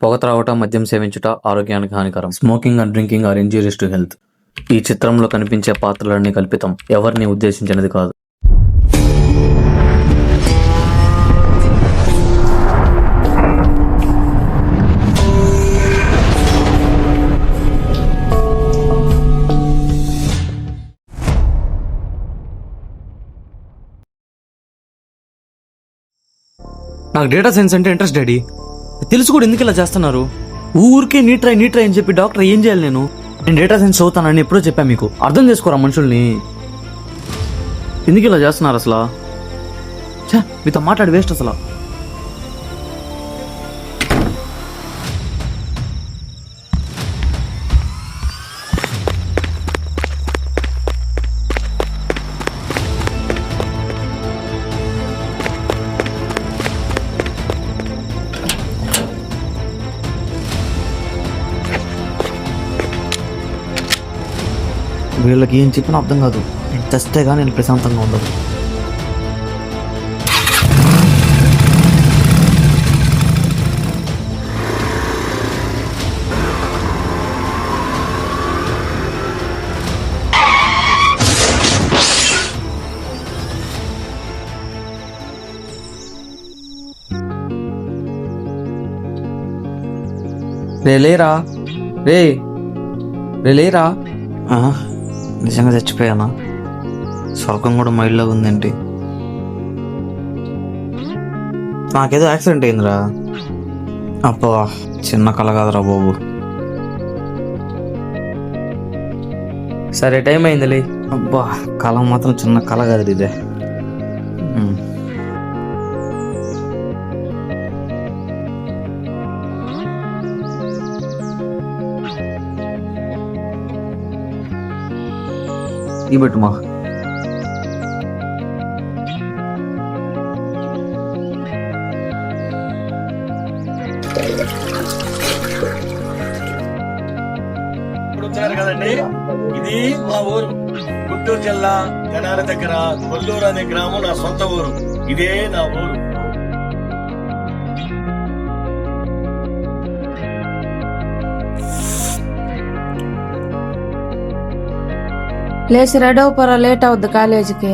పొగ త్రాగటం, మద్యం సేవించుట ఆరోగ్యానికి హానికరం. Smoking and drinking are injurious to health. ఈ చిత్రంలో కనిపించే పాత్రలన్నీ కల్పితం, ఎవరిని ఉద్దేశించినది కాదు. నాకు డేటా సైన్స్ అంటే ఇంట్రెస్ట్ డాడీ. తెలుసు కూడా ఎందుకు ఇలా చేస్తున్నారు? ఊరికే నీట్ ట్రై అని చెప్పి డాక్టర్ ఏం చేయాలి? నేను డేటా సైన్స్ చదువుతానని ఎప్పుడో చెప్పా మీకు. అర్థం చేసుకోరా మనుషుల్ని. ఎందుకు ఇలా చేస్తున్నారు అసలు? మీతో మాట్లాడి వేస్ట్ అసలు. వీళ్ళకి ఏం చెప్పినా అర్థం కాదు. నేను తెస్తే కానీ నేను ప్రశాంతంగా ఉండదు. లేరా లేరా. నిజంగా చచ్చిపోయానా? స్వర్గం కూడా మైల్లో ఉందేంటి? నాకేదో యాక్సిడెంట్ అయిందిరా. అబ్బా, చిన్న కళ కాదురా బాబు. సరే, టైం అయిందిలే. అబ్బా, కళ మాత్రం చిన్న కళ కాదు ఇదే. ఈ పెట్టుమా. వచ్చారు కదండి, ఇది మా ఊరు గుంటూరు జిల్లా తెనాలి దగ్గర కొల్లూరు అనే గ్రామం నా సొంత ఊరు. ఇదే నా ఊరు. లేచి రెడీ అవ్వరా, లేట్ అవుద్ది కాలేజీకి.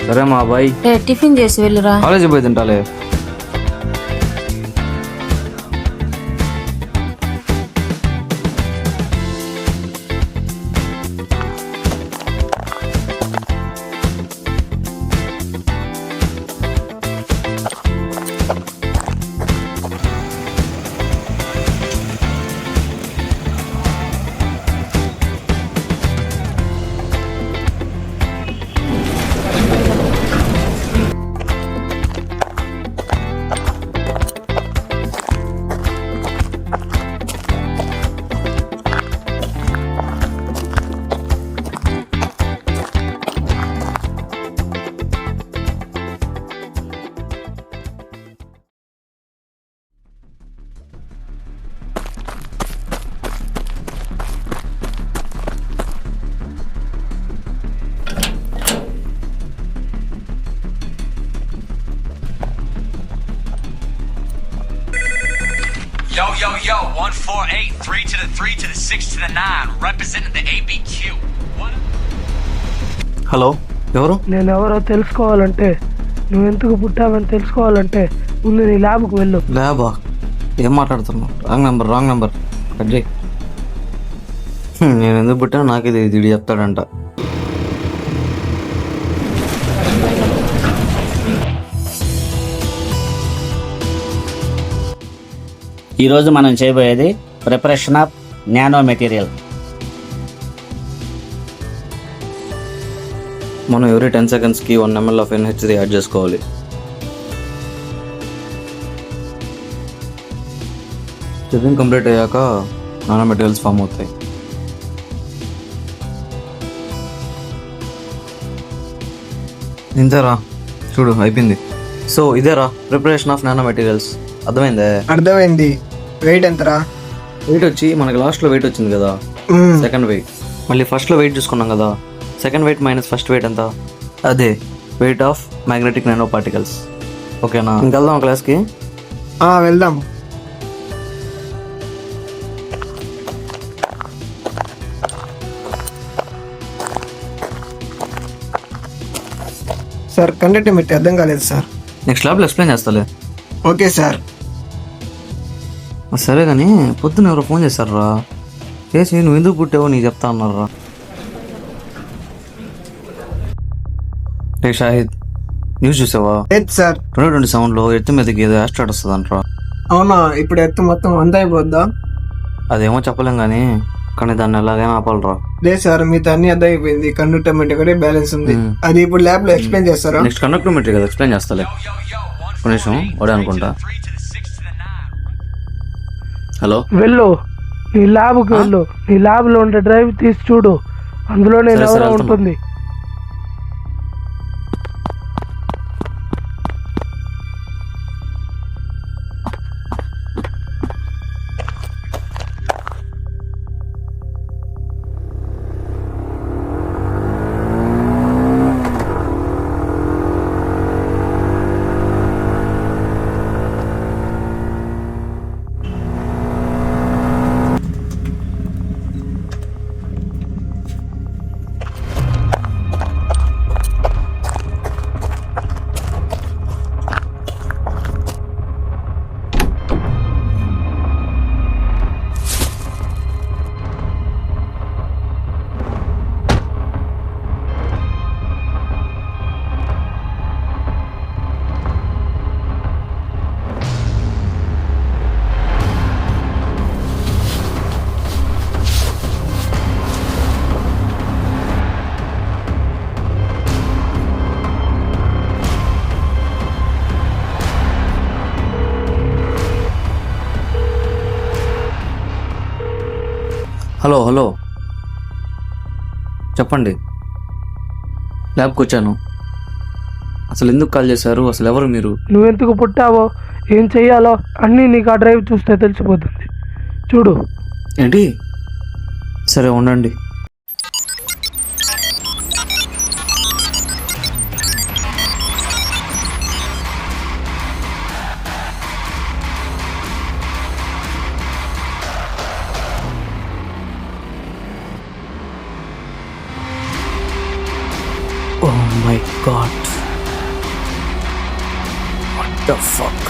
సరే మా బాయ్, టిఫిన్ చేసి వెళ్ళురా. కాలేజీ పోయి తింటాలే. Yo, 148, 3 to the 3 to the 6 to the 9, representing the ABQ. Hello, ఎవరు? నేను ఎవరో తెలుసుకోవాలంటే, నువ్వెందుకు పుట్టావని తెలుసుకోవాలంటే ముందు నీ ల్యాబ్కు వెళ్ళు. ల్యాబా? ఏం మాట్లాడుతున్నావు? రాంగ్ నెంబర్ కట్ చేయి. నేను ఎందుకు పుట్టానో నాకే తెలియదు, చెప్తాడంట. ఈరోజు మనం చేయబోయేది ప్రిపరేషన్ ఆఫ్ నానో మెటీరియల్. మనం every 10 secondsకి 1 ml of NH3 add చేసుకోవాలి. స్టిఫింగ్ కంప్లీట్ అయ్యాక నానో మెటీరియల్స్ ఫామ్ అవుతాయి. ఇంతేరా, చూడు అయిపోయింది. So Idera preparation of nano materials. అర్థమైందే? అర్థమైంది. వెయిట్ ఎంతరా? వెయిట్ వచ్చి మనకి లాస్ట్లో వెయిట్ వచ్చింది కదా, సెకండ్ వెయిట్. మళ్ళీ ఫస్ట్లో వెయిట్ చూసుకున్నాం కదా, second weight minus first weight ఎంత? అదే weight of magnetic nano particles. ఓకేనా? ఇంకెళ్దాం క్లాస్కి. వెళ్దాం. సార్ కండక్ట్ పెట్టి అర్థం కాలేదు సార్. నెక్స్ట్ ల్యాబ్లో ఎక్స్ప్లెయిన్ చేస్తాలే. Okay sir. సరే కానీ పొద్దున్న ఎవరో ఫోన్ చేశారా చేసి నువ్వు ఎందుకు పుట్టావో నీకు చెప్తా అన్నారా. రే షాహిద్, న్యూస్ చూసావా? లేదు సార్. 2027లో ఎత్తు మీదకి ఏదో యాస్ట్రాయిడ్ వస్తుంది అంటారా. అవునా? ఇప్పుడు ఎత్తు మొత్తం అంతా అయిపోద్దా? అదేమో చెప్పలేం కానీ కానీ దాన్ని ఎలాగైనా ఆపాలరా. లేదు సార్, మీతో అన్ని అర్థం అయిపోయింది. కండక్టర్మెంట్ ఒకటే బ్యాలెన్స్ ఉంది. అది ఇప్పుడు ల్యాబ్ లో ఎక్స్ప్లెయిన్ చేస్తారా? నెక్స్ట్ కండక్టర్ మెట్రిక్ కదా ఎక్స్ప్లెయిన్ చేస్తాలే. ఒక నిమిషం వాడే అనుకుంటా. హలో, వెళ్ళు, నీ ల్యాబ్కి వెళ్ళు. నీ ల్యాబ్లో ఉండే డ్రైవ్ తీసి చూడు, అందులో నేను సరే, ఎవరో వెళ్తున్నా. ఉంటుంది. హలో హలో చెప్పండి. ల్యాబ్కి వచ్చాను. అసలు ఎందుకు కాల్ చేశారు? అసలు ఎవరు మీరు? నువ్వెందుకు పుట్టావో, ఏం చెయ్యాలో అన్నీ నీకు ఆ డ్రైవ్ చూస్తే తెలిసిపోతుంది. చూడు. ఏంటి? సరే ఉండండి. Oh my god. What the fuck?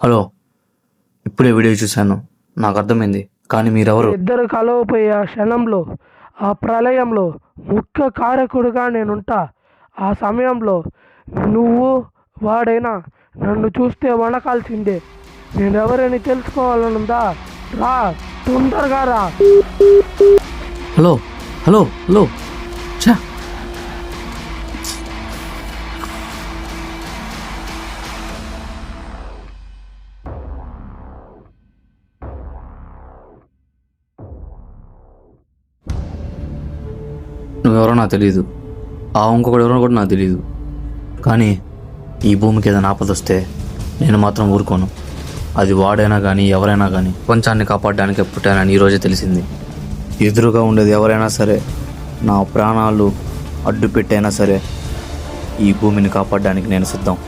Hello, ఇప్పుడే వీడియో చూశాను, నాకు అర్థమైంది. కానీ మీరెవరు? ఇద్దరు కలవపోయే ఆ క్షణంలో, ఆ ప్రళయంలో ముఖ్య కారకుడుగా నేనుంటా. ఆ సమయంలో నువ్వు వాడైనా నన్ను చూస్తే వణకాల్సిందే. నేనెవరని తెలుసుకోవాలనుందా? రా, తొందరగా రా. హలో హలో హలో చా నువ్వెవరో నాకు తెలియదు, ఆ ఇంకొకటి ఎవరో కూడా నాకు తెలియదు. కానీ ఈ భూమికి ఏదైనా ఆపదొస్తే నేను మాత్రం ఊరుకోను. అది వాడైనా కానీ ఎవరైనా కానీ ప్రపంచాన్ని కాపాడడానికి పుట్టానని ఈరోజే తెలిసింది. ఎదురుగా ఉండేది ఎవరైనా సరే, నా ప్రాణాలు అడ్డు పెట్టైనా సరే ఈ భూమిని కాపాడడానికి నేను సిద్ధం.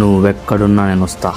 నువ్వెక్కడున్నా నేను వస్తా.